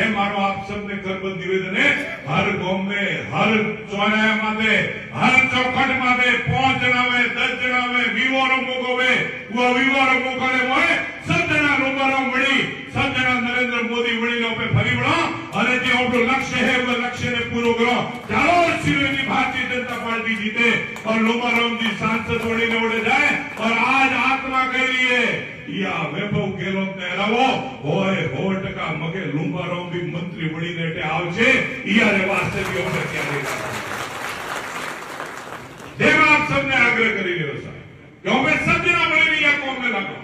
मारो आप सबने करबद्ध निवेदन है हर गांव में हर चौराहे माते हर चौखट माते 5 जना में 10 जना में विवारो मुकोवे वो विवारो मुकाने मोए सब जना लोबारो मड़ी सब जना नरेंद्र मोदी वड़ी नो पे फरी बड़ो अरे जो आपको लक्ष्य है वो लक्ष्य ने पूरा करो चारों सिरोजी भारतीय जनता पार्टी जीते और लोबारो जी सांसद वड़ी ने उड़े जाए और आज आत्मा कह रही है या वैभव गहलोत ने हरावो होय 100% मगे लुंबारो भी मंत्री वड़ी ने आवशे ईयारे वास्ते भी हमने क्या देगा देवा आप सबने आग्रह करी રહ્યો છે કે અમે सब जना મળીને આ કોમ में लागो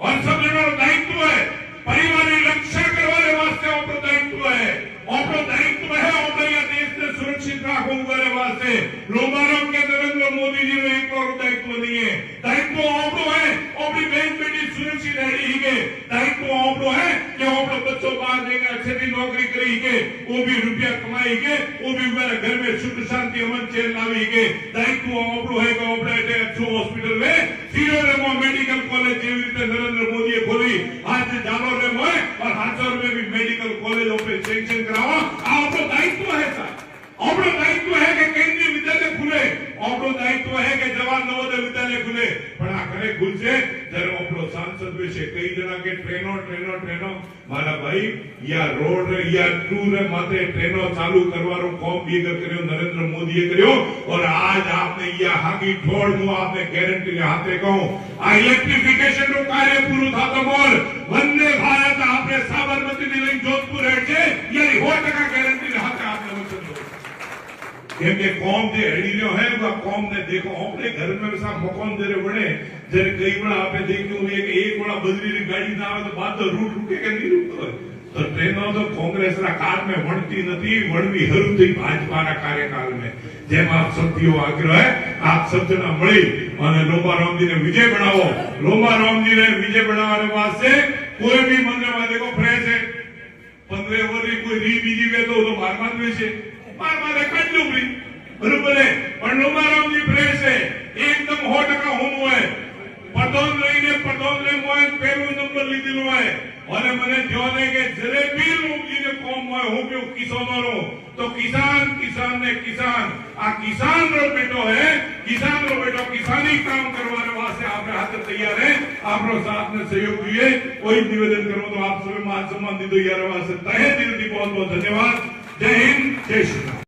और सब जनो दायित्व है परिवार की रक्षा करवाने वास्ते આપણો दायित्व है આપણો दायित्व है આપણે આ દેશને सुरक्षित રાખવું કરે वास्ते लोबारो के नरेंद्र मोदी जी નો એકલો दायित्व नहीं है दायित्व આપણો है अपनी बहन बेटी सुरक्षित रही है दायित्व આપણો है कि આપણો बच्चों बाहर जाकर अच्छी नौकरी करी है वो भी रुपया कमाई है वो भी मेरे घर में सुख शांति अमन चैन लावी है दायित्व આપણો है कि આપણે अच्छो हॉस्पिटल में सीरोरे में मेडिकल कॉलेज જેવી રીતે नरेंद्र मोदी खोली आज जालोर में और हाथोर में भी मेडिकल कॉलेजों पे सेंक्शन करावा આપણો दायित्व है सर આપણો दायित्व है कि केंद्रीय विद्यालय खुले આપણો दायित्व है कि जवाहर नवोदय विद्यालय खुले पण आ करे खुलશે જ્યારે આપણો सांसद વિશે કઈ જણા કે ટ્રેનો મારા ભાઈ યા રોડ યા ટૂર માથે ટ્રેનો ચાલુ કરવાનો કોમ બીગર કર્યો नरेंद्र मोदीએ કર્યો और आज आपने या हागी ठोड़ હું आपने ગેરંટી ને હાથે કહું આ ઇલેક્ટ્રિફિકેશન નું કાર્ય પૂરું થાતો બોલ વંદે ભારત આપણે સાબરમતી થી લઈને જોધપુર હેઠે યાની 100% ગેરંટી ને હાથે આપને વચન क्योंकि कौम जे हड़ी रहो है वो कौम ने देखो अपने घर में वैसा मकान जरे बने जरे कई बड़ा आपने देखो एक बड़ा बजरी की गाड़ी ना आवे तो बात तो रूट रुके के नहीं रुकतो तो ट्रेनो तो कांग्रेस रा काल में वणती नथी वणवी हरू थी भाजपा रा कार्यकाल में जेम आप सबथीओ आग्रह है आप सब जना मळी અને લોબારામ जी ने विजय बनावो लोबाराम जी ने विजय बनावने वास्ते कोई भी मंदिर में देखो फ्रेश है 15 वर्ष कोई री बीजी वे तो मारमात में से मारे काढलो भी बरोबर है पण लोबाराम जी फ्रेश है एकदम 100% होमो है प्रधान ले मोय पहलो नंबर લીધેલો है અને મને જોને કે જરે બી લોગજી ને કોમ હોય હું કે કિસાનો રો तो किसान ने किसान आ किसान रो बेटो है किसान रो बेटो किसानी काम करवाने वास्ते आपने हाथ तैयार है आपरो साथ में सहयोग दिए कोई निवेदन करो तो आप सब मान सम्मान दी तो यार वास्ते तहे दिल दी बहुत बहुत धन्यवाद जय हिंद जय श्री राम।